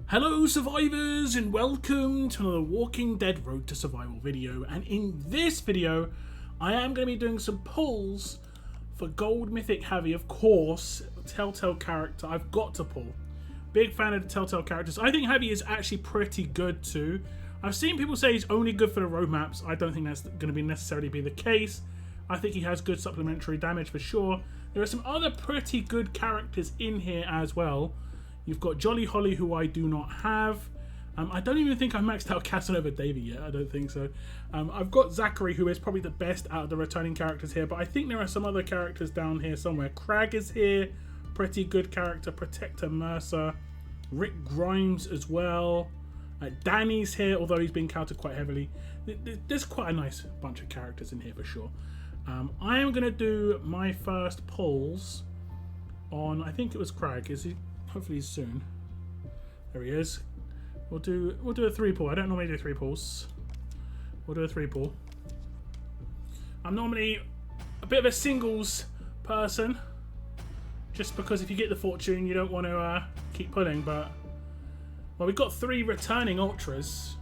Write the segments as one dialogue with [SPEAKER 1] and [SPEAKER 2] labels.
[SPEAKER 1] Hello survivors and welcome to another Walking Dead Road to Survival video, and in this video I am going to be doing some pulls for Gold Mythic Javier. Of course, Telltale Character, I've got to pull. Big fan of the Telltale characters. I think Javier is actually pretty good too. I've seen people say he's only good for the road maps. I don't think that's going to be necessarily be the case. I think he has good supplementary damage for sure. There are some other pretty good characters in here as well. You've got Jolly Holly, who I do not have. I don't even think I've maxed out Casanova Davey yet. I don't think so. I've got Zachary, who is probably the best out of the returning characters here. But I think there are some other characters down here somewhere. Crag is here. Pretty good character. Protector Mercer. Rick Grimes as well. Danny's here, although he's been counted quite heavily. There's quite a nice bunch of characters in here for sure. I am going to do my first pulls on, I think it was Crag. Is he? Hopefully soon. There he is. We'll do a 3-pull. I don't normally do 3 pulls. We'll do a 3-pull. I'm normally a bit of a singles person, just because if you get the fortune, you don't want to keep pulling. But well, we've got 3 returning ultras.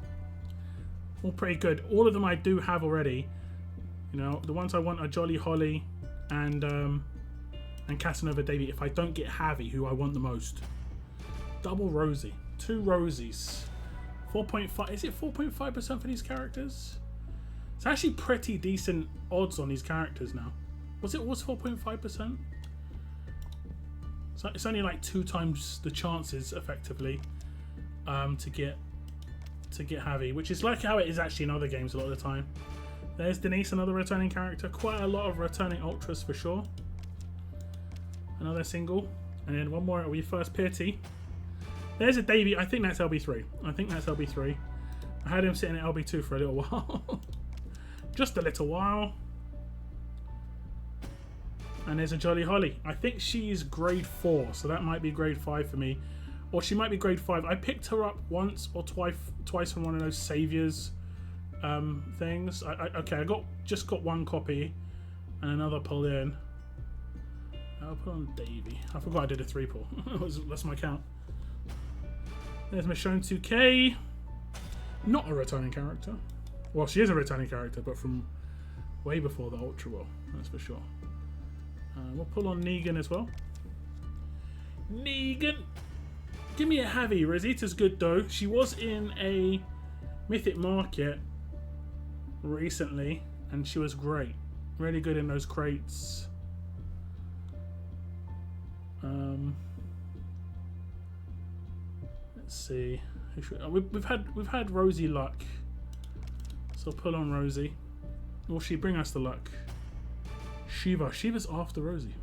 [SPEAKER 1] All pretty good. All of them I do have already. You know, the ones I want are Jolly Holly and Casanova Davey. If I don't get Javi, who I want the most. Double Rosie. 2 Rosies. 4.5. Is it 4.5% for these characters? It's actually pretty decent odds on these characters now. Was 4.5%? So it's only like 2 times the chances, effectively, to get Javi, which is like how it is actually in other games a lot of the time. There's Denise, another returning character. Quite a lot of returning ultras for sure. Another single, and then one more. It'll be first pity. There's a Davey. I think that's LB3. I had him sitting at LB2 for a little while. Just a little while. And there's a Jolly Holly. I think she's grade 4, so that might be grade 5 for me. Or she might be grade 5. I picked her up once or twice from one of those Saviors things. Okay, I just got 1 copy and another pull in. I'll put on Davey. I forgot I did a 3-pull. That's my count. There's Michonne 2K. Not a returning character. Well, she is a returning character, but from way before the Ultra Will. That's for sure. We'll pull on Negan as well. Negan! Give me a Javi. Rosita's good though. She was in a Mythic Market recently, and she was great. Really good in those crates. Let's see. We've had Rosie luck, so pull on Rosie. Will she bring us the luck? Shiva. Shiva's after Rosie.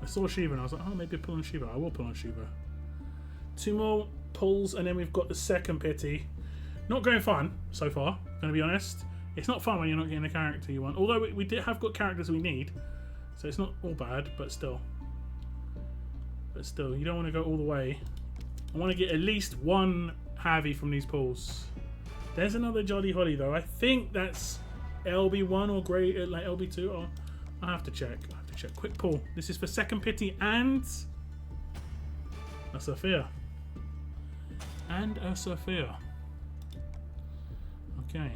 [SPEAKER 1] I saw Shiva and I was like, oh, maybe pull on Shiva. I will pull on Shiva. 2 more pulls and then we've got the second pity. Not going fun so far. Gonna be honest. It's not fun when you're not getting the character you want. Although we have got characters we need, so it's not all bad. But still, you don't want to go all the way. I want to get at least 1 Javi from these pulls. There's another Jolly Holly though. I think that's LB1 or grade like LB2. Or I have to check. Quick pull. This is for second pity and a Sophia. Okay.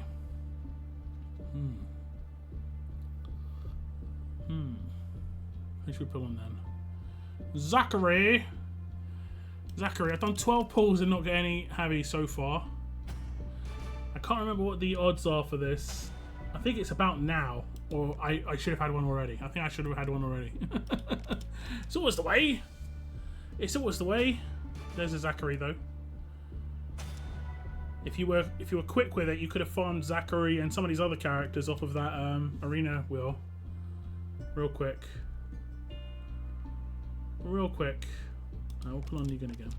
[SPEAKER 1] Who should we pull on then? Zachary, I've done 12 pulls and not get any Javi so far. I can't remember what the odds are for this. I think it's about now, or I should have had one already. I think I should have had one already. It's always the way. There's a Zachary though. If you were quick with it, you could have farmed Zachary and some of these other characters off of that arena wheel. Real quick. We'll pull on Negan again.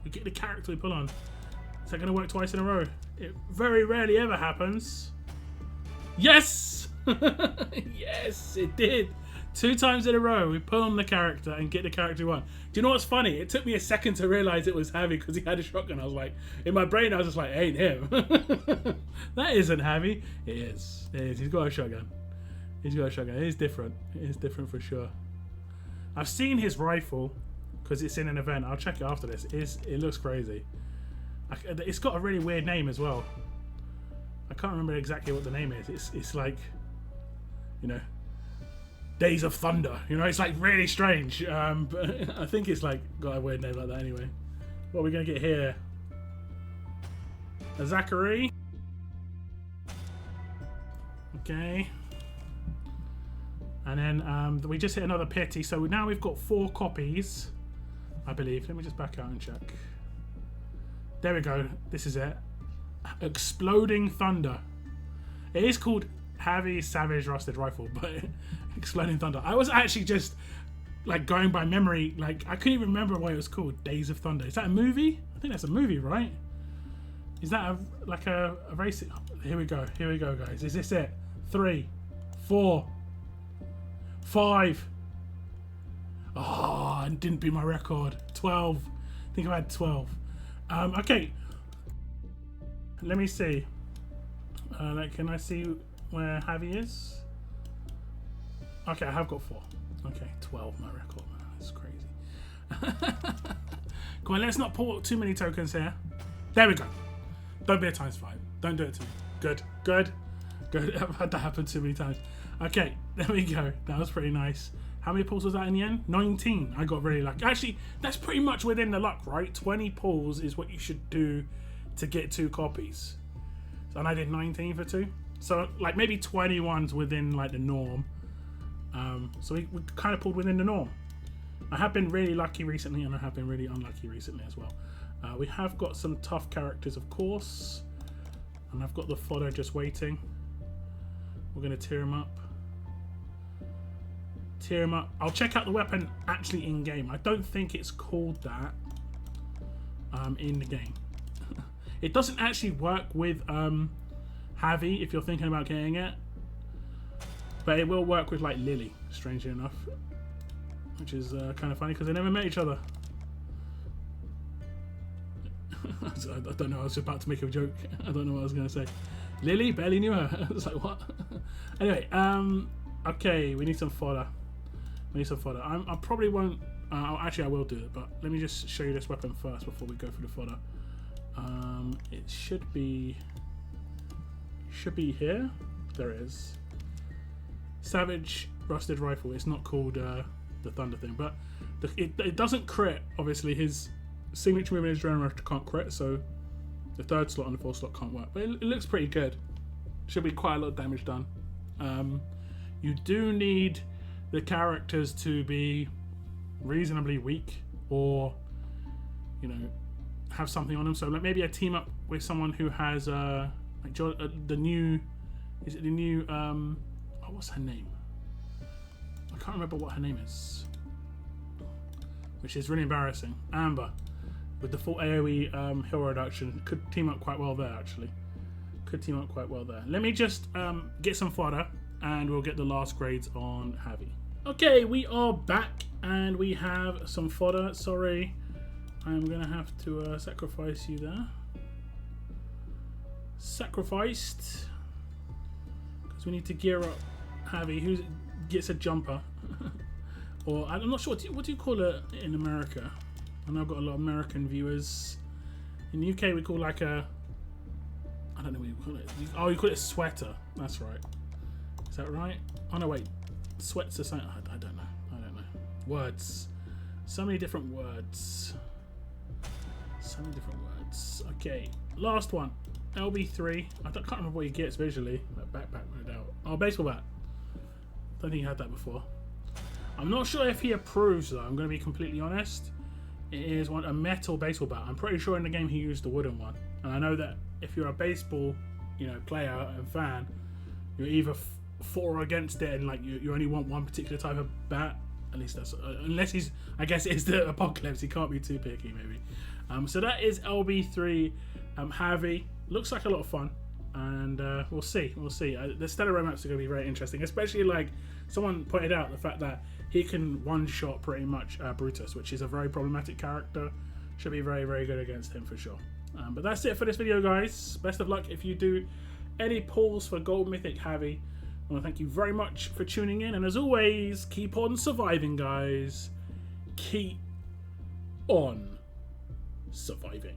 [SPEAKER 1] We get the character we pull on. Is that going to work twice in a row? It very rarely ever happens. Yes! Yes, it did. 2 times in a row, we pull on the character and get the character we want. Do you know what's funny? It took me a second to realise it was Javi because he had a shotgun. I was like, in my brain, I was just like, ain't him. That isn't Javi. It is. He's got a shotgun. It is different. It is different for sure. I've seen his rifle because it's in an event. I'll check it after this. It looks crazy. It's got a really weird name as well. I can't remember exactly what the name is. It's like, you know, Days of Thunder. You know, it's like really strange. But I think it's like got a weird name like that anyway. What are we gonna get here? A Zachary. Okay. And then we just hit another pity. So now we've got 4 copies, I believe. Let me just back out and check. There we go. This is it. Exploding Thunder. It is called Javier Savage Rusted Rifle, but Exploding Thunder. I was actually just like going by memory. Like I couldn't even remember what it was called. Days of Thunder. Is that a movie? I think that's a movie, right? Is that like a race? Here we go. Here we go, guys. Is this it? 3, 4, 5. Oh, I didn't beat my record. 12. I think I had 12. Okay. Let me see. Like, can I see where Javi is? Okay, I have got 4. Okay, 12 my record. Man, that's crazy. Come on, let's not pull too many tokens here. There we go. Don't be a ×5. Don't do it to me. Good, good, good. I've had that happen too many times. Okay, there we go. That was pretty nice. How many pulls was that in the end? 19. I got really lucky. Actually, that's pretty much within the luck, right? 20 pulls is what you should do to get 2 copies. So, and I did 19 for 2. So, like, maybe 21's within, like, the norm. So we kind of pulled within the norm. I have been really lucky recently, and I have been really unlucky recently as well. We have got some tough characters, of course. And I've got the fodder just waiting. We're going to tear him up. Tear him up. I'll check out the weapon actually in game. I don't think it's called that in the game. It doesn't actually work with Javi if you're thinking about getting it, but it will work with like Lily, strangely enough, which is kind of funny because they never met each other. I don't know. I was about to make a joke. I don't know what I was going to say. Lily barely knew her. I was like, what? Anyway, okay, we need some fodder. We need some fodder. I probably won't. Actually, I will do it, but let me just show you this weapon first before we go for the fodder. It should be here. There it is. Savage Rusted Rifle. It's not called the Thunder thing, but it doesn't crit. Obviously, his signature movement is Adrenaline Rush can't crit, so the 3rd slot and the 4th slot can't work. But it looks pretty good. Should be quite a lot of damage done. You do need the characters to be reasonably weak, or you know, have something on them. So like maybe a team up with someone who has like the new, is it the new oh, what's her name? I can't remember what her name is, which is really embarrassing. Amber with the full AoE hero reduction could team up quite well there. Actually, could team up quite well there. Let me just get some fodder, and we'll get the last grades on Javi. Okay, we are back, and we have some fodder. Sorry, I'm gonna have to sacrifice you there. Sacrificed, because we need to gear up Javi, who gets a jumper. Or I'm not sure what do you call it in America. I know I've got a lot of American viewers. In the UK we call like a, I don't know what you call it. Oh, you call it a sweater. That's right. Is that right? Oh no, wait. Sweats are something. I don't know. I don't know. Words. So many different words. So many different words. Okay. Last one. LB3. I can't remember what he gets visually. Like backpack, no doubt. Oh, baseball bat. Don't think he had that before. I'm not sure if he approves though. I'm going to be completely honest. It is a metal baseball bat. I'm pretty sure in the game he used the wooden one. And I know that if you're a baseball, you know, player and fan, you're either for or against it, and like you only want one particular type of bat. At least that's unless he's, I guess it's the apocalypse. He can't be too picky, maybe. So that is LB3 Javi. Looks like a lot of fun, and we'll see. We'll see. The stellar romaps are going to be very interesting, especially like someone pointed out the fact that he can one-shot pretty much Brutus, which is a very problematic character. Should be very, very good against him for sure. But that's it for this video, guys. Best of luck if you do any pulls for Gold Mythic Javi. I want to thank you very much for tuning in, and as always, keep on surviving, guys. Keep on surviving.